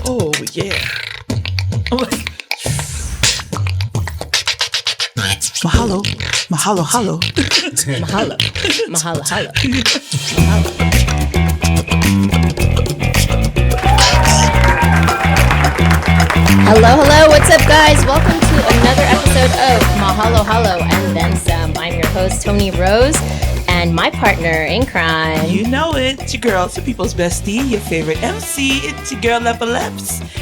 Oh, yeah. Mahalo. Mahalo-halo. Mahalo. Mahalo-halo. Mahalo. Hello. What's up, guys? Welcome to another episode of Mahalo-halo and Then Some. I'm your host, Tony Rose, and my partner in crime. You know it. It's your girl. It's your people's bestie, your favorite MC. It's your girl, Lepa.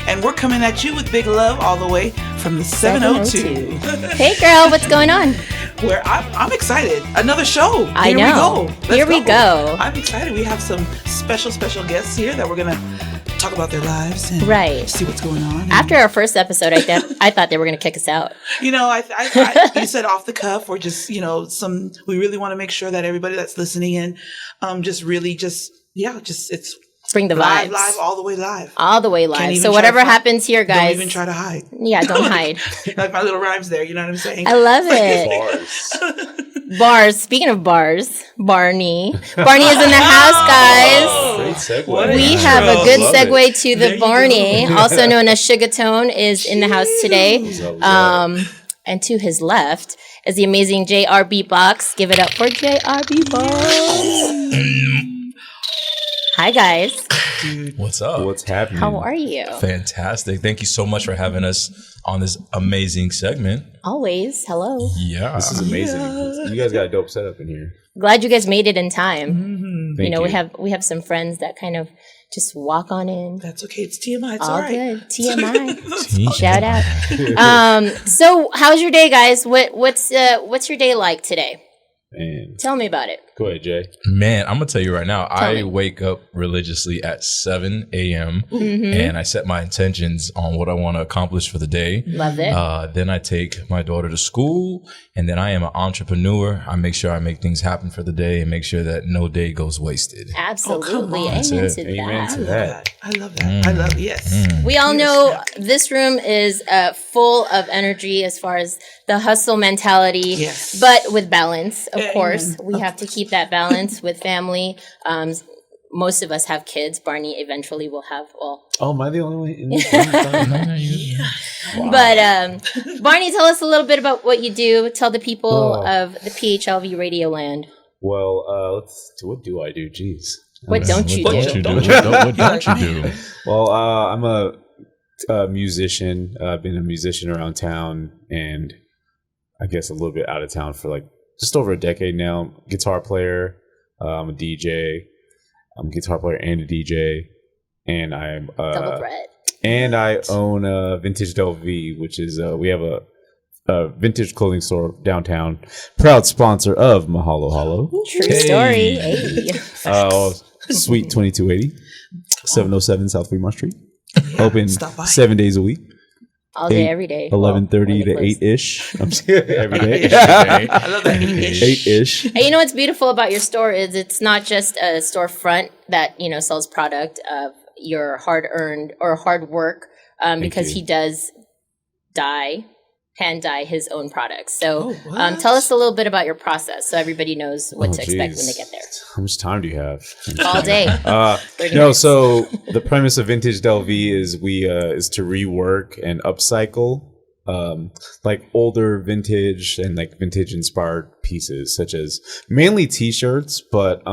And we're coming at you with big love all the way from the 702. Hey, girl. What's going on? Where I'm excited. Another show. I know. Here we go. I'm excited. We have some special guests here that we're going to talk about their lives and see what's going on. After our first episode, I thought they were going to kick us out. You know, you said off the cuff, or just, we really want to make sure that everybody that's listening in, it's bring the vibes. Live, all the way live. All the way live. So whatever happens here, guys. Don't even try to hide. Yeah, don't hide. Like my little rhymes there, you know what I'm saying? I love it. Bars. Speaking of bars, Barney. Barney is in the house, guys. Great segue. We have a good segue to the Barney, also known as Sugartone, is in the house today. And to his left is the amazing JR Beatbox. Give it up for JR Beatbox. Hi, guys. Dude. What's up? What's happening? How are you? Fantastic. Thank you so much for having us on this amazing segment. Always. Hello. Yeah. This is amazing. Yeah. You guys got a dope setup in here. Glad you guys made it in time. Mm-hmm. Thank you. we have some friends that kind of just walk on in. That's okay. It's TMI. It's all right. Good. TMI. Shout out. So how's your day, guys? What's your day like today? Man. Tell me about it. Go ahead, Jay. Man, I'm going to tell you right now, Tell me. wake up religiously at 7 a.m. Mm-hmm. and I set my intentions on what I want to accomplish for the day. Love it. Then I take my daughter to school, and then I am an entrepreneur. I make sure I make things happen for the day and make sure that no day goes wasted. Absolutely. on. Amen That's to it. Amen that. to that. I love that. I love yes. We all Yes. know this room is full of energy as far as the hustle mentality, Yes. but with balance, of Amen. course. We have to keep that balance with family. Most of us have kids. Barney eventually will have, Oh, am I the only one in this room? Wow. But Barney, tell us a little bit about what you do. Tell the people of the PHLV Radio Land. Well, what do I do? Jeez. What don't you do? What don't you do? Well, I'm a musician. I've been a musician around town and I guess a little bit out of town for like just over a decade now. Guitar player. I'm a DJ. I'm a guitar player and a DJ. And I'm Double threat. and I own Vintage Del V, which is we have a vintage clothing store downtown. Proud sponsor of Mahalo-halo. True story. Hey. Suite 2280, 707 South Fremont Street. Open Stop by. 7 days a week. All day, every day. 11:30 Well, to 8-ish. I'm just every day. I love that. 8-ish. Hey, you know what's beautiful about your store is it's not just a storefront that, sells product of your hard-earned or hard work, because you. he does hand dye his own products. So what? tell us a little bit about your process so everybody knows what to expect when geez. they get there. How much time do you have? All day. 30 No, minutes. so the premise of Vintage Del V is is to rework and upcycle like older vintage and like vintage inspired pieces, such as mainly t-shirts, but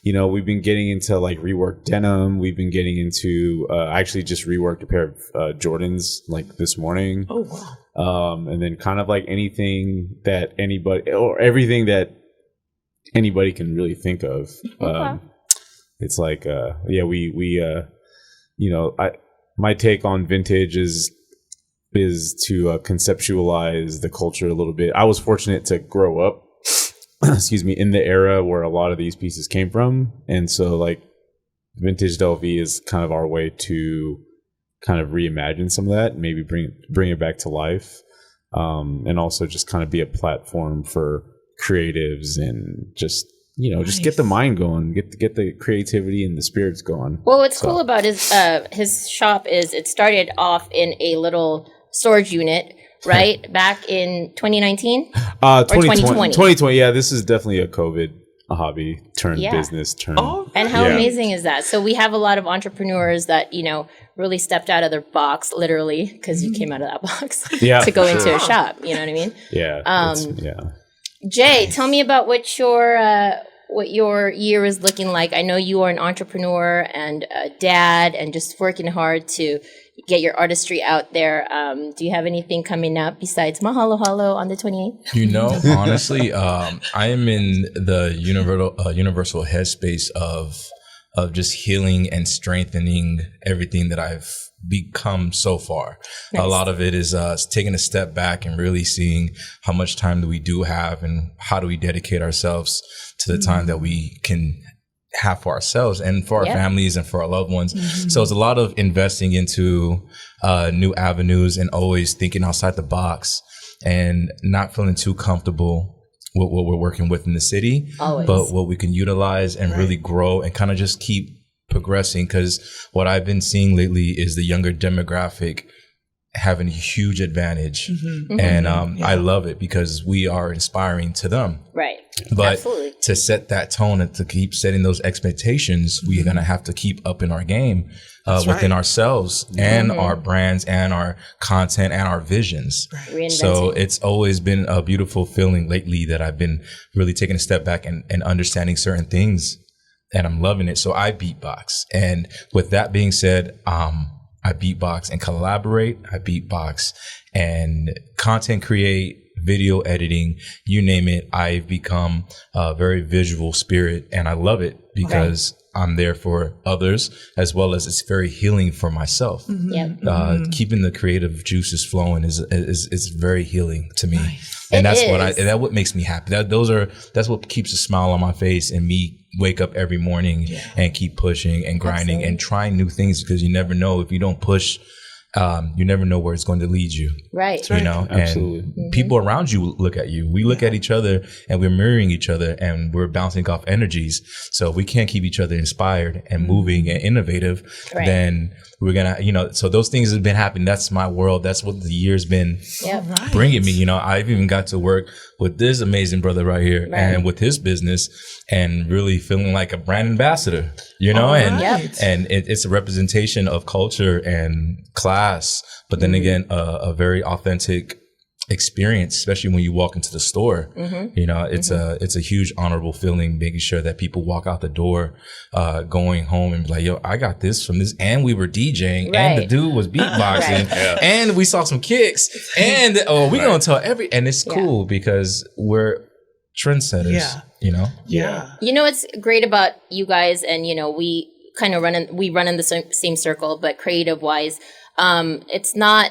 we've been getting into like reworked denim. We've been getting into I actually just reworked a pair of Jordans like this morning. Oh, wow. And then kind of like anything that everything that anybody can really think of. It's like, my take on vintage is to conceptualize the culture a little bit. I was fortunate to grow up, in the era where a lot of these pieces came from. And so like Vintage Del V is kind of our way to kind of reimagine some of that, maybe bring it back to life, and also just kind of be a platform for creatives and just get the mind going, get the creativity and the spirits going. Well, what's cool about his shop is it started off in a little storage unit, right? Back in 2019 or 2020. 2020. Yeah, this is definitely a COVID a hobby turned business turned. Oh, And how amazing is that? So we have a lot of entrepreneurs that, really stepped out of their box, literally, because you came out of that box to go into a shop. You know what I mean? Yeah. Jay, tell me about what your year is looking like. I know you are an entrepreneur and a dad and just working hard to get your artistry out there. Do you have anything coming up besides Mahalo-halo on the 28th? Honestly, I am in the universal headspace of just healing and strengthening everything that I've become so far. Nice. A lot of it is taking a step back and really seeing how much time do we do have and how do we dedicate ourselves to the time that we can have for ourselves and for our families and for our loved ones. So it's a lot of investing into new avenues and always thinking outside the box and not feeling too comfortable with what we're working with in the city, but what we can utilize and really grow and kind of just keep progressing. Because what I've been seeing lately is the younger demographic having a huge advantage. And I love it because we are inspiring to them. Right. But Absolutely. To set that tone and to keep setting those expectations, we're going to have to keep up in our game within ourselves and our brands and our content and our visions. So it's always been a beautiful feeling lately that I've been really taking a step back and understanding certain things, and I'm loving it. So I beatbox. And with that being said, I beatbox and collaborate. I beatbox and content create, video editing, you name it. I've become a very visual spirit, and I love it because I'm there for others as well as it's very healing for myself. Keeping the creative juices flowing is very healing to me. Nice. And that's what makes me happy. That's what keeps a smile on my face and me wake up every morning and keep pushing and grinding and trying new things, because you never know if you don't push. You never know where it's going to lead you. Right. You know, Absolutely. And people around you look at you. We look at each other and we're mirroring each other and we're bouncing off energies. So if we can't keep each other inspired and moving and innovative, then we're going to, so those things have been happening. That's my world. That's what the year's been bringing me. I've even got to work with this amazing brother right here and with his business and really feeling like a brand ambassador, and it's a representation of culture and class, but then again, a very authentic experience, especially when you walk into the store. It's a huge honorable feeling, making sure that people walk out the door, going home and be like, yo, I got this from this, and we were DJing and the dude was beatboxing and we saw some kicks and we're gonna tell and it's cool because we're trendsetters. What's great about you guys, and we kind of run in the same circle, but creative wise, it's not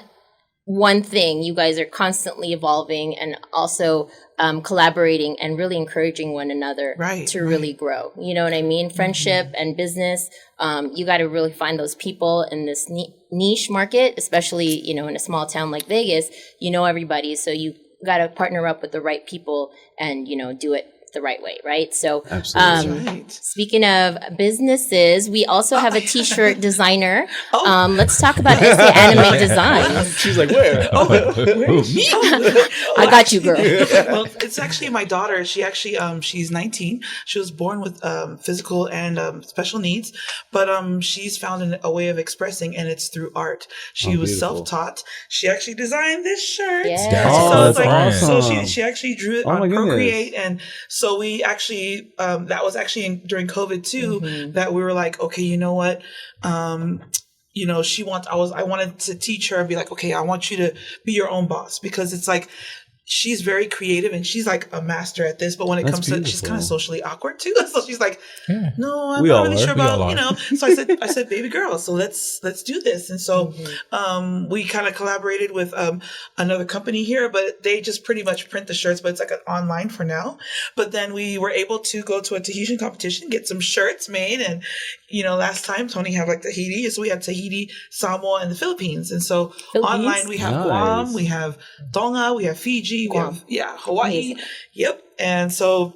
one thing. You guys are constantly evolving and also collaborating and really encouraging one another to really grow. You know what I mean? Friendship and business. You got to really find those people in this niche market, especially, in a small town like Vegas. Everybody. So you got to partner up with the right people and, do it the right way, right? So speaking of businesses, we also have a t-shirt designer. Let's talk about SA Anime Design. She's like, where? Me? I got you, girl. Well, it's actually my daughter. She actually, she's 19. She was born with physical and special needs, but she's found a way of expressing, and it's through art. She was self-taught. She actually designed this shirt. Yeah. So she actually drew it on Procreate, and so we actually, that was actually during COVID too, that we were like, okay, you know what? I wanted to teach her and be like, okay, I want you to be your own boss, because it's like, she's very creative and she's like a master at this, but when it comes to, she's kind of socially awkward too. So she's like, no, I'm not really sure about, so I said, baby girl, so let's do this. And so, we kind of collaborated with, another company here, but they just pretty much print the shirts, but it's like an online for now. But then we were able to go to a Tahitian competition, get some shirts made. And, last time Tony had like Tahiti. So we had Tahiti, Samoa, and the Philippines. And so online we have Guam, we have Tonga, we have Fiji, we have Hawaii. Amazing. Yep. And so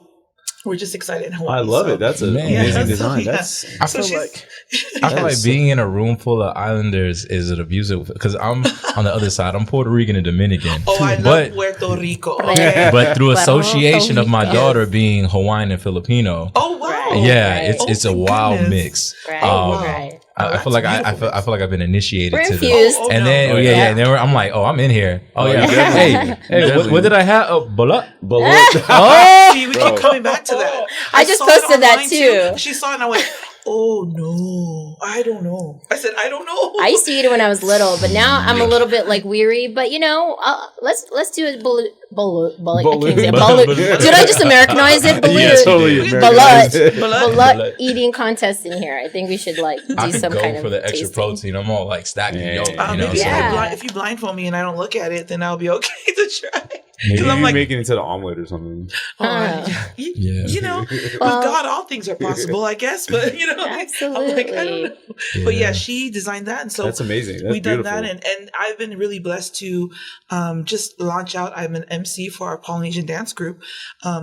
we're just excited in Hawaii. I love it. That's an amazing design. I feel like being in a room full of islanders is an abusive, because I'm on the other side. I'm Puerto Rican and Dominican. Oh, I love Puerto Rico. Okay. But through association of my daughter being Hawaiian and Filipino. Oh wow! Yeah, it's a wild mix. Right. I feel like I feel like I've been initiated We're to infused. this. And then and then I'm like, I'm in here. Oh yeah. Hey, what did I have? Balut. Oh, see, we keep coming back to that. I just posted that too. She saw it and I went, oh no, I don't know. I said, I don't know. I used to eat it when I was little, but now I'm a little bit like weary. But let's do a bullet. Did I just Americanize it? Yeah, totally. Balut eating contest in here. I think we should do some kind of for the extra protein. I'm all like stacking yolk. If you blindfold me and I don't look at it, then I'll be okay to try. Maybe I'm make it into the omelet or something. With God, all things are possible, I guess. But absolutely. I'm like, I don't know. But yeah, she designed that, and so that's amazing. That's done that, and I've been really blessed to just launch out. I'm an MC for our Polynesian dance group.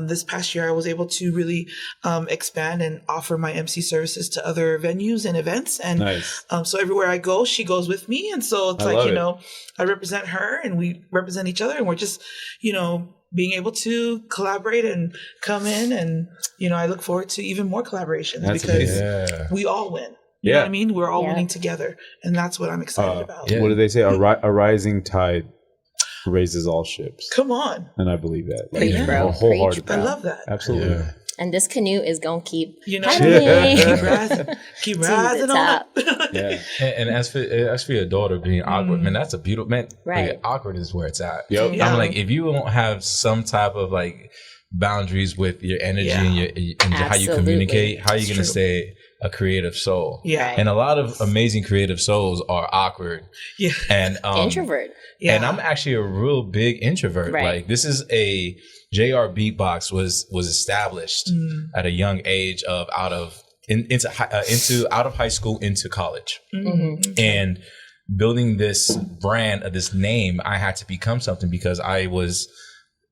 This past year, I was able to really expand and offer my MC services to other venues and events, and so everywhere I go, she goes with me, and so it's I represent her, and we represent each other, and we're just being able to collaborate and come in, and I look forward to even more collaborations because we all win. You know what I mean? We're all winning together, and that's what I'm excited about. What do they say? A rising tide raises all ships. Come on. And I bro. Wholeheartedly. I love that. Absolutely. Yeah. And this canoe is gonna keep keep rising on up. And as for your daughter being awkward, man, that's a beautiful man. Right. Like, awkward is where it's at. Yep. I'm like, if you don't have some type of boundaries with your energy and how you communicate, how are you gonna stay a creative soul? Yeah. And a lot of amazing creative souls are awkward. Yeah. And introvert. Yeah. And I'm actually a real big introvert. Right. Like, this is JR Beatbox was established at a young age of out of high school into college. Mm-hmm. And building this brand, this name, I had to become something because I was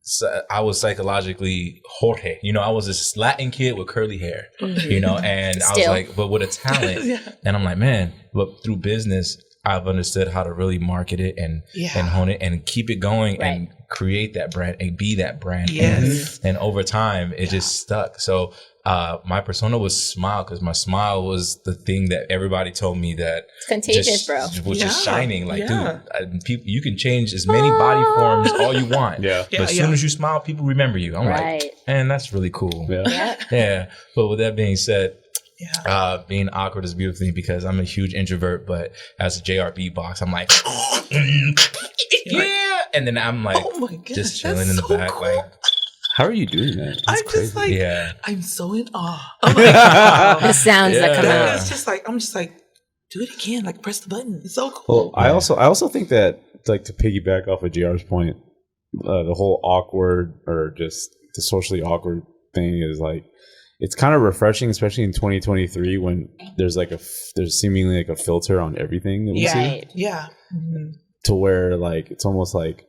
psychologically Jorge. I was this Latin kid with curly hair, and I was like, but with a talent. And I'm like, man, but through business, I've understood how to really market it and hone it and keep it going and create that brand and be that brand. Yes. And over time, it just stuck. So my persona was smile, because my smile was the thing that everybody told me that it's contagious, bro. Was just shining. Like, dude, people, you can change as many body forms all you want. But as soon as you smile, people remember you. I'm like, man, that's really cool. Yeah. But with that being said, being awkward is a beautiful thing because I'm a huge introvert, but as a JR Beatbox, I'm like, and then I'm like, just chilling in the back, cool. like, how are you doing that? I'm just like, I'm so in awe. I'm like, the sounds that come out. It's just like, I'm just like, do it again, like press the button. It's so cool. Well, I also think that, like, to piggyback off of JR's point, the whole awkward or just the socially awkward thing is like, it's kind of refreshing, especially in 2023 when there's seemingly like a filter on everything that we see. Yeah. Mm-hmm. To where it's almost like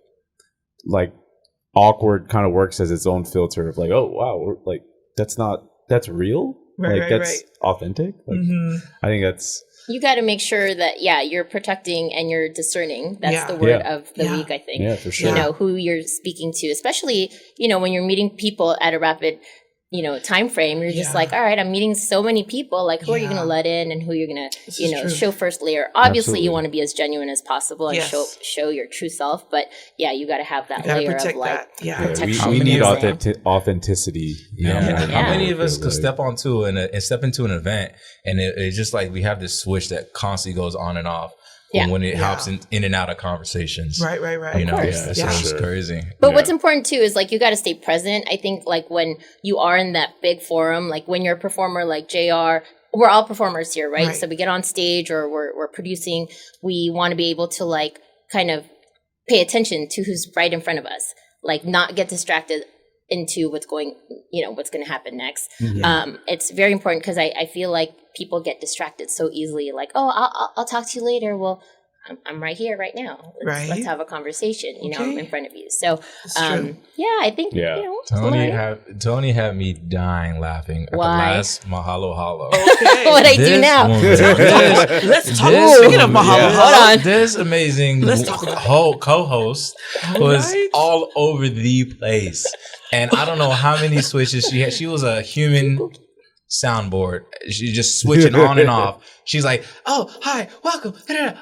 awkward kind of works as its own filter of like, oh wow, that's real, that's authentic. I think that's. You got to make sure that you're protecting and you're discerning. That's the word of the week, I think. Yeah, for sure. Who you're speaking to, especially when you're meeting people at a rapid time frame. You're just like, all right, I'm meeting so many people. Like, who are you going to let in, and who you're going to, show first layer. Obviously, you want to be as genuine as possible and show your true self. But you got to have that layer of protection. We need authenticity. How many of us could step into an event and it's just like we have this switch that constantly goes on and off. When it hops in and out of conversations. Right. It's crazy. But what's important too is you got to stay present. I think when you are in that big forum, like when you're a performer like JR, we're all performers here, right? So we get on stage or we're producing, we want to be able to kind of pay attention to who's right in front of us, not get distracted into what's going to happen next. It's very important because I feel like people get distracted so easily. Like, oh, I'll talk to you later. Well, I'm right here, right now. Let's have a conversation, I'm in front of you. So, I think, Tony had me dying laughing at the last Mahalo-halo. Okay. What I do now. Let's talk. Speaking of Mahalo-halo. Hold on. This amazing co-host was all over the place. And I don't know how many switches she had. She was a human soundboard. She just switching on and off. She's like, "Oh, hi, welcome.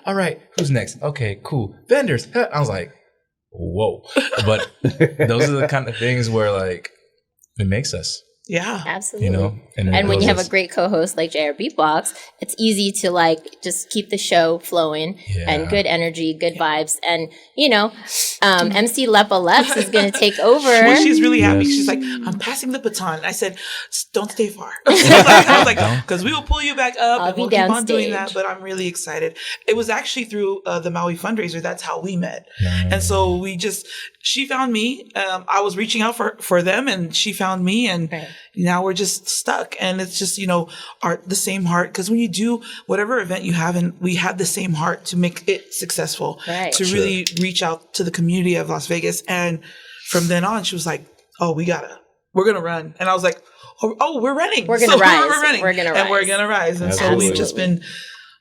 All right, who's next? Okay, cool. Vendors." I was like, "Whoa!" But those are the kind of things where like it makes us. Yeah, absolutely. And when you have a great co-host like JR Beatbox, it's easy to like just keep the show flowing and good energy, good vibes. And MC Lepa Leps is going to take over. Well, she's really happy. She's like, "I'm passing the baton." I said, "Don't stay far." I was like, because we will pull you back up and we'll keep on doing that. But I'm really excited. It was actually through the Maui fundraiser. That's how we met. And so she found me. I was reaching out for them and she found me, and now we're just stuck. And it's just, the same heart. Because when you do whatever event you have, and we had the same heart to make it successful, to really reach out to the community of Las Vegas. And from then on, she was like, "Oh, we're going to run." And I was like, oh, we're running. We're going to rise. We're running. We're going to rise. And we're going to rise. And so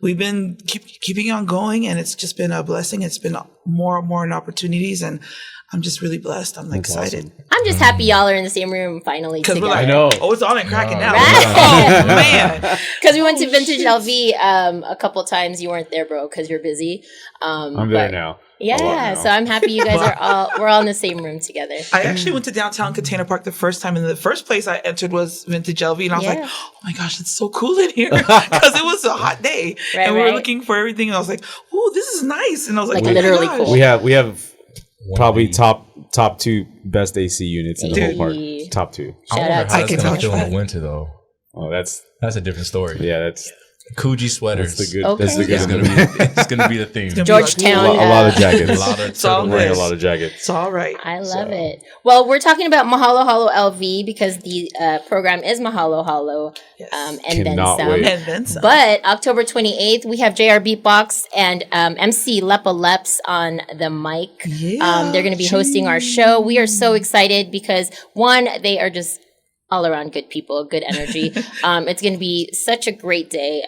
we've been keeping on going, and it's just been a blessing. It's been more and more opportunities, and I'm just really blessed. I'm excited. Awesome. I'm just happy y'all are in the same room finally together. We're like, I know. Oh, it's on and cracking now. Right? Oh, man. Because we went to Vintage LV a couple times. You weren't there, bro, because you're busy. I'm there now. Yeah, so I'm happy you guys we're all in the same room together. I actually went to downtown Container Park the first time, and the first place I entered was Vintage LV, and I was like, "Oh my gosh, it's so cool in here," because it was a hot day, and we were looking for everything, and I was like, "Oh, this is nice," and I was like, literally cool. We have probably top 2 best AC units in the whole park. Top 2. Shout out. I can vouch for in the winter though. Oh, that's a different story. Yeah, that's Coogee sweaters. That's the good. Okay. That's the good. It's gonna be the theme. Georgetown. A lot of jackets. It's all wearing a lot of jackets. It's all right. I love it. Well, we're talking about Mahalo-halo LV because the program is Mahalo-halo and then some. But October 28th, we have JR Beatbox and MC Lepa Leps on the mic. Yeah, they're going to be hosting our show. We are so excited because, one, they are just all around good people, good energy. It's going to be such a great day.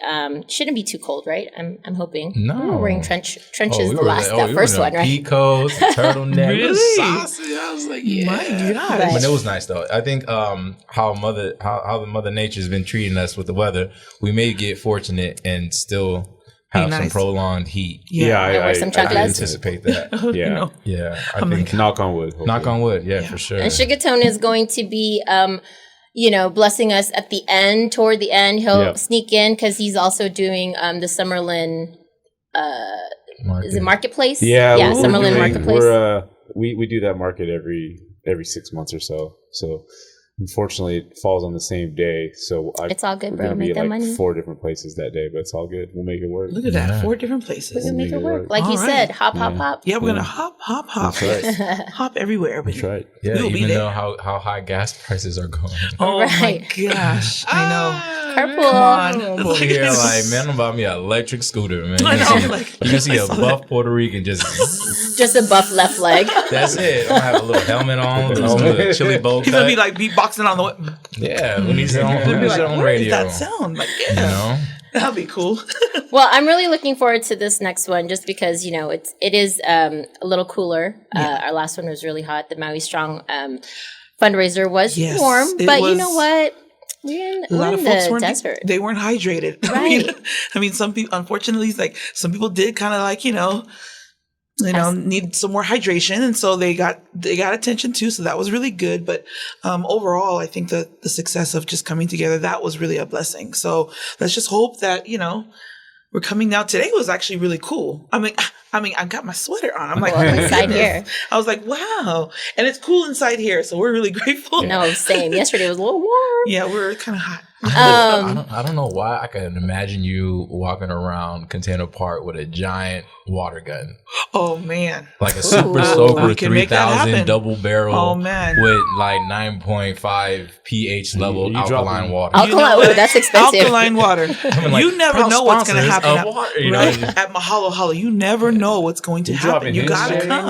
Shouldn't be too cold, right? I'm hoping. No, we were wearing trenches the first one, right? Peacoats, turtleneck, really? sausage. I was like, yeah. My gosh. But it was nice though. I think how the Mother Nature's been treating us with the weather, we may get fortunate and still have some prolonged heat. I can anticipate that. Yeah. I think knock on wood. Hopefully. Knock on wood. Yeah, for sure. And Sugartone is going to be blessing us at the end, toward the end. He'll sneak in because he's also doing the Summerlin, is it Marketplace? Yeah, Summerlin Marketplace. We do that market every 6 months or so. So unfortunately, it falls on the same day. So it's all good, bro. We're Make that money. 4 different places that day, but it's all good. We'll make it work. Look at that. 4 different places. We're going to make it work. Like you said, hop. Yeah, we're going to hop. That's right. Hop everywhere. That's right. Yeah, even though how high gas prices are going. Oh, my gosh. I know. Carpool. I'm over here like, man, I'm about me an electric scooter, man. I know. Like, you can see a buff Puerto Rican just a buff left leg. That's it. I'm gonna have a little helmet on, a chili bowl he's cut. gonna be like beatboxing on the way. Yeah, who needs their own radio? What does that sound like? Yeah, that'd be cool. Well, I'm really looking forward to this next one, just because it is a little cooler. Our last one was really hot. The Maui Strong fundraiser was warm, but you know what? We're in the desert. They weren't hydrated. Right. I mean, some people, unfortunately, like some people did kind of like, need some more hydration. And so they got attention too. So that was really good. But overall, I think the success of just coming together, that was really a blessing. So let's just hope that, we're coming now. Today was actually really cool. I mean, I got my sweater on. I'm like, inside here. I was like, wow. And it's cool inside here. So we're really grateful. No, same. Yesterday was a little warm. Yeah, we're kind of hot. I don't know why I can imagine you walking around Container Park with a giant water gun. Oh man! Like a super soaker 3000 double barrel. Oh man! With like 9.5 pH level alkaline water. Alkaline, that's expensive. Alkaline water. Like, you never know what's going to happen right? At Mahalo-halo. You never know what's going to happen. You gotta come.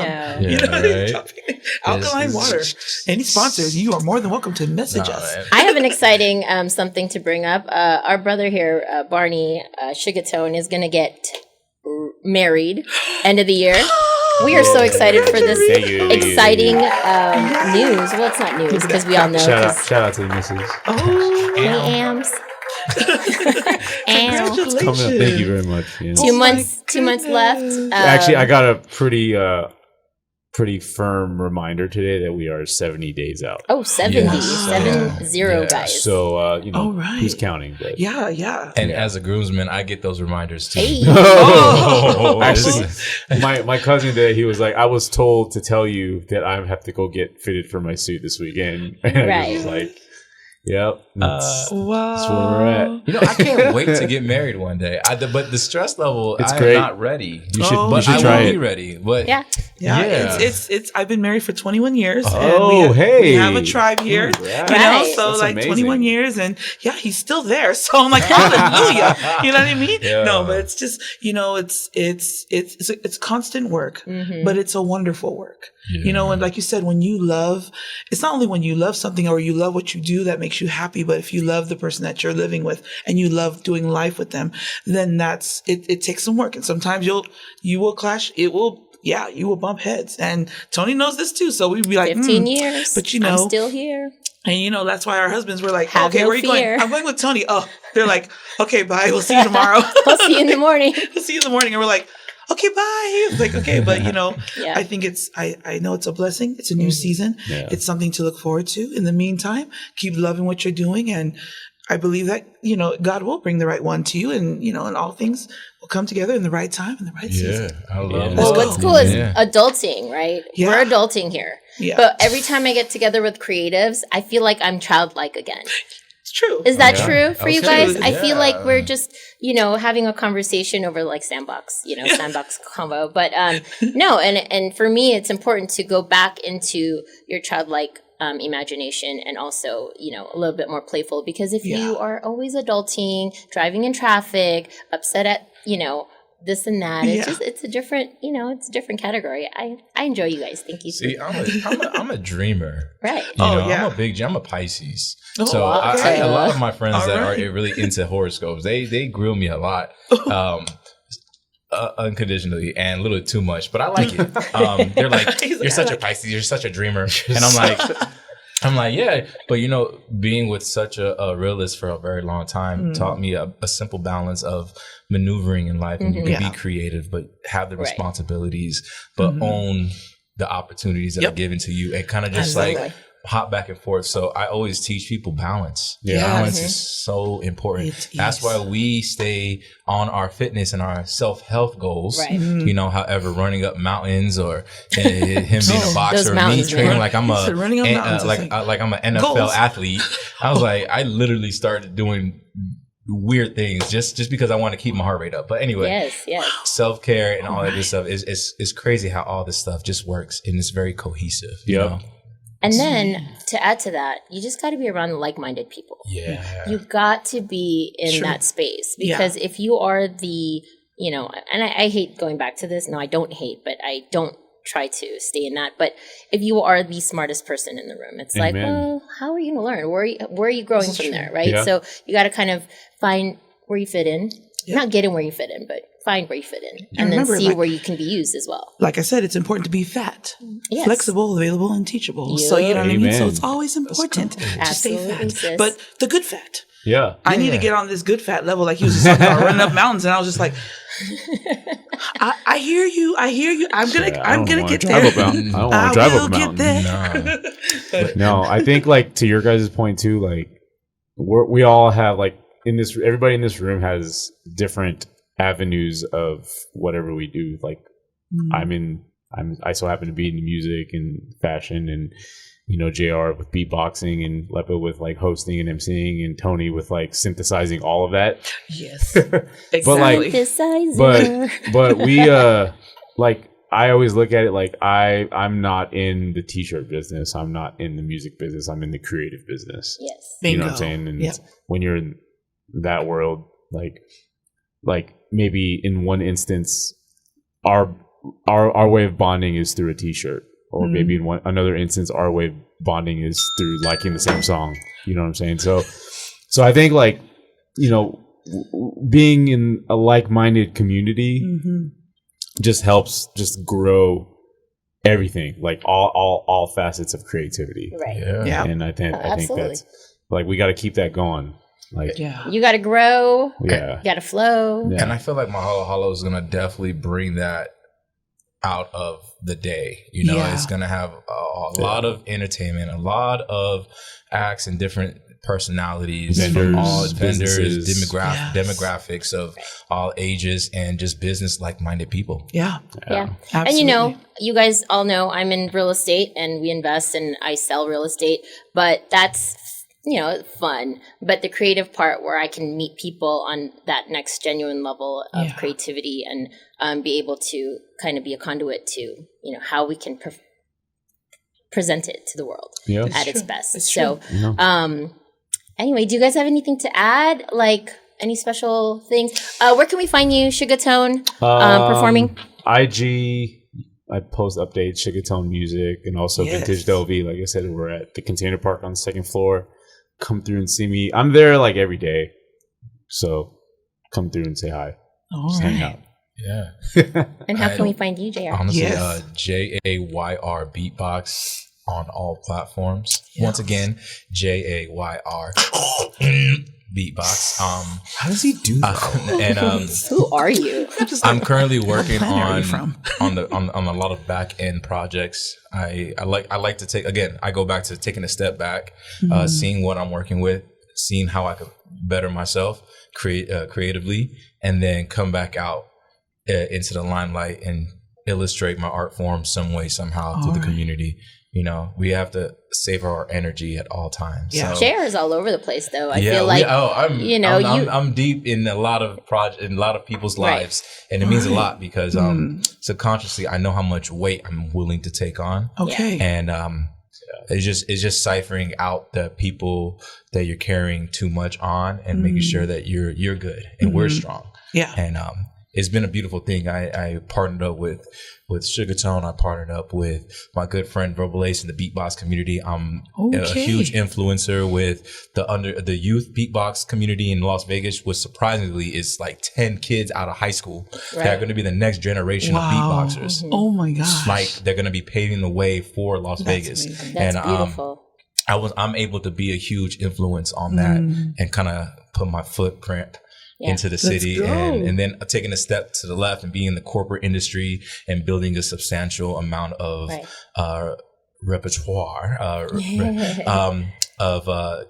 Alkaline water. Any sponsors, you are more than welcome to message us. Man. I have an exciting something to bring up. Our brother here, Barney Sugartone, is going to get married end of the year. We are so excited for this exciting news. Well, it's not news because we all know. Shout out to the missus. Oh, AMs. Congratulations. Thank you very much. Yeah. 2 months left. Actually, I got a pretty firm reminder today that we are 70 days out. Oh, 70. Yes. 70, guys. So, who's counting? But. Yeah. And as a groomsman, I get those reminders too. Hey. Actually, my cousin today, he was like, I was told to tell you that I have to go get fitted for my suit this weekend. And I was like, yep. That's where we're at. I can't wait to get married one day. But the stress level, I'm not ready. You should I try will be ready. But yeah. It's I've been married for 21 years. Oh, and we have a tribe here. Right. So that's like amazing. 21 years, and he's still there. So I'm like, hallelujah. You know what I mean? Yeah. No, but it's just, it's constant work, but it's a wonderful work. Yeah. And like you said, when you love, it's not only when you love something or you love what you do that makes you happy, but if you love the person that you're living with and you love doing life with them, then it takes some work. And sometimes you will clash. You will bump heads. And Tony knows this too. So we'd be like, 15 years, but I'm still here. And that's why our husbands were like, Have okay, no where are you fear. going? I'm going with Tony. Oh, they're like, okay, bye. We'll see you tomorrow. We'll see you in the morning. And we're like, okay, bye. It's like, okay, but I think I know it's a blessing. It's a new season. Yeah. It's something to look forward to. In the meantime, keep loving what you're doing. And I believe that, God will bring the right one to you, and, and all things will come together in the right time, in the right season. I love it. Well, what's cool is adulting, right? Yeah. We're adulting here. Yeah. But every time I get together with creatives, I feel like I'm childlike again. It's true. Is that true for you guys? I feel like we're just, having a conversation over like sandbox combo. But no, and for me, it's important to go back into your childlike imagination, and also, a little bit more playful, because if you are always adulting, driving in traffic, upset at, this and that, it's a different, it's a different category. I enjoy you guys. Thank you. See, I'm a dreamer. Right. I'm a Pisces. So a lot of my friends that are really into horoscopes, they grill me a lot. Unconditionally and a little too much, but I like it. They're like, you're such a Pisces, you're such a dreamer. And I'm like, yeah, but being with such a realist for a very long time taught me a simple balance of maneuvering in life. And you can be creative, but have the responsibilities, but own the opportunities that are given to you, and kind of just like hop back and forth. So I always teach people balance. Balance is so important. That's why we stay on our fitness and our self-health goals. Right. However, running up mountains, or him being a boxer, me training like I'm I'm an NFL athlete. I was like, I literally started doing weird things just because I want to keep my heart rate up. But anyway, self-care and all that good stuff is crazy how all this stuff just works, and it's very cohesive. And then to add to that, you just got to be around like-minded people. Yeah. You got to be in that space, because if you are the, and I hate going back to this. No, I don't hate, but I don't try to stay in that. But if you are the smartest person in the room, it's like, well, how are you going to learn? Where are you growing from there, right? Yeah. So you got to kind of find where you fit in. Yeah. Not get in where you fit in, but find where you fit in, and then see where you can be used as well. Like I said, it's important to be fat, flexible, available, and teachable. So you know what I mean? So it's always important to stay fat, but the good fat. Yeah. I need to get on this good fat level, like he was just talking about running up mountains, and I was just like, I hear you. I'm gonna get there. I don't want to drive up a mountain. But no, I think like to your guys' point too, like we all have like everybody in this room has different avenues of whatever we do. Like I'm in I so happen to be in music and fashion, and JR with beatboxing, and Lepa with like hosting and emceeing, and Tony with like synthesizing all of that. Yes, exactly. but we like, I always look at it like I'm not in the t-shirt business. I'm not in the music business. I'm in the creative business. Yes. You know what I'm saying? And when you're in that world, like maybe in one instance, our way of bonding is through a t-shirt, or maybe in another instance, our way of bonding is through liking the same song. You know what I'm saying? So I think like, being in a like-minded community just helps just grow everything, like all facets of creativity. Right. Yeah. And I think that's like, we got to keep that going. Like, you got to grow. Yeah. You got to flow. Yeah. And I feel like Mahalo-halo is going to definitely bring that out of the day. It's going to have a lot of entertainment, a lot of acts and different personalities, from all vendors, demographics of all ages, and just business like-minded people. Yeah. Absolutely. And you guys all know I'm in real estate, and we invest and I sell real estate, but that's fun. But the creative part, where I can meet people on that next genuine level of creativity, and be able to kind of be a conduit to how we can present it to the world at its best. So anyway, do you guys have anything to add? Like any special things? Where can we find you, Sugartone, performing? IG. I post updates, Sugartone Music, and also Vintage Dovey. Like I said, we're at the Container Park on the second floor. Come through and see me. I'm there like every day, so come through and say hi. Just hang out. Yeah. And how can we find you, JR? Honestly, JAYR Beatbox on all platforms. Once again, JAYR Beatbox. How does he do that? And who are you? I'm currently working on a lot of back end projects. I like to take, again, I go back to taking a step back, seeing what I'm working with, seeing how I could better myself creatively, and then come back out into the limelight and illustrate my art form some way, somehow through the community. We have to save our energy at all times. Yeah, so, JR is all over the place, though. I feel like I'm deep in a lot of in a lot of people's lives, and it means a lot because subconsciously I know how much weight I'm willing to take on. Okay, and it's just ciphering out the people that you're carrying too much on, and making sure that you're good and we're strong. Yeah, and it's been a beautiful thing. I partnered up with Sugartone. I partnered up with my good friend Verbal Ace in the beatbox community. I'm a huge influencer with the youth beatbox community in Las Vegas, which surprisingly is like 10 kids out of high school that are going to be the next generation of beatboxers. Oh my gosh. Like they're going to be paving the way for Las Vegas. Amazing. That's beautiful. I'm able to be a huge influence on that and kind of put my footprint into the city, and then taking a step to the left and being in the corporate industry and building a substantial amount of repertoire of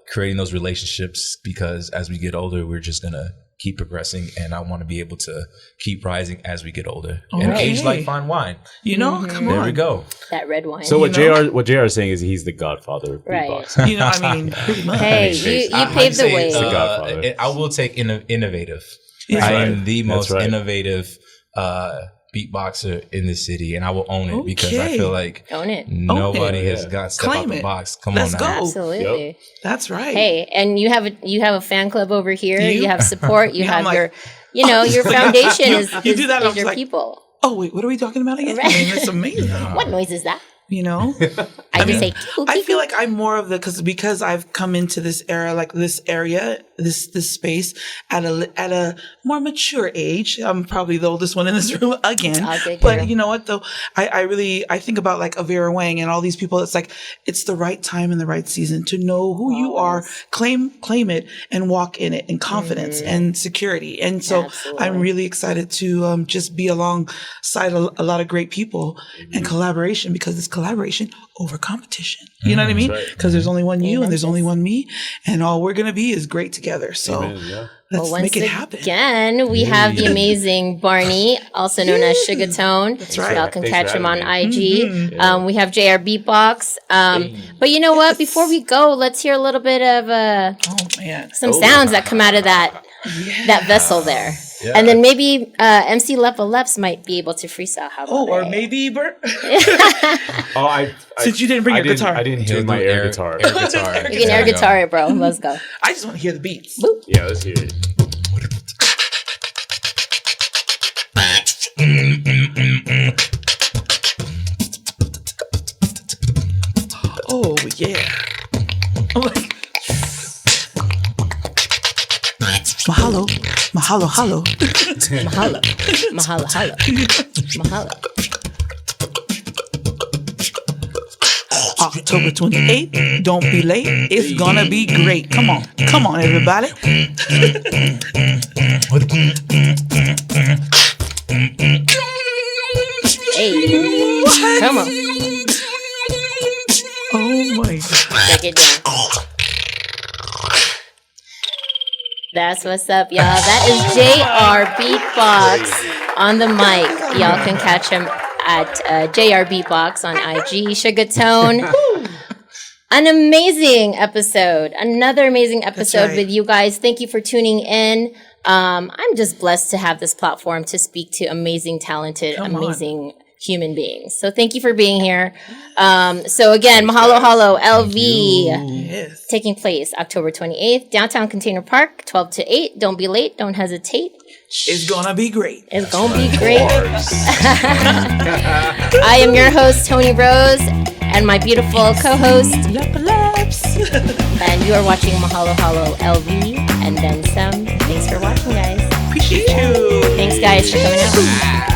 creating those relationships, because as we get older, we're just going to keep progressing, and I want to be able to keep rising as we get older and age like fine wine. Come on. There we go. That red wine. So what JR is saying is he's the godfather of beatbox. I mean, pretty much. Hey, you paved the way. I will take innovative. Yeah. I am the most innovative beatboxer in the city, and I will own it because I feel like nobody has got step out the box. Come on now. Go. Absolutely. Yep. That's right. Hey, and you have a fan club over here. You have support. You have your foundation is your people. Oh wait, what are we talking about again? I mean, it's amazing. What noise is that? I feel like I'm more of because I've come into this era, like this area, this space at a more mature age. I'm probably the oldest one in this room again. But you know what though? I think about like a Vera Wang and all these people. It's like, it's the right time and the right season to know who you are, claim it, and walk in it in confidence and security. And so I'm really excited to just be alongside a lot of great people and collaboration, because it's collaboration over competition. You know what I mean? Because there's only one you and there's only one me, and all we're going to be is great together. So Make it happen. Again, we have the amazing Barney, also known as Sugartone. That's right. Y'all can catch him on IG. We have JR Beatbox. But you know what? Before we go, let's hear a little bit of some sounds that come out of that vessel there. Yeah. And then maybe MC Lepa Leps might be able to freestyle. How about or maybe Bert. Since you didn't bring your guitar. I didn't do my air guitar. You can air guitar it, bro. Let's go. I just want to hear the beats. Boop. Yeah, let's hear it. Oh, yeah. I'm like, mahalo, mahalo, halo. Mahalo, mahalo, halo. Mahalo. October 28th, don't be late. It's gonna be great. Come on, everybody. Hey, come on. Oh my God. Check it down. That's what's up, y'all. That is JR Beatbox on the mic. Y'all can catch him at JR Beatbox on IG. Sugartone. An amazing episode. Another amazing episode with you guys. Thank you for tuning in. I'm just blessed to have this platform to speak to amazing, talented, amazing human beings. So thank you for being here. So again, Mahalo-halo LV taking place October 28th, downtown Container Park, 12 to 8. Don't be late. Don't hesitate. It's gonna be great. It's gonna be great. I am your host, Tony Rose, and my beautiful co-host, Lepa Leps. And you are watching Mahalo-halo LV and then some. Thanks for watching, guys. Appreciate you. Thanks, guys, for coming out.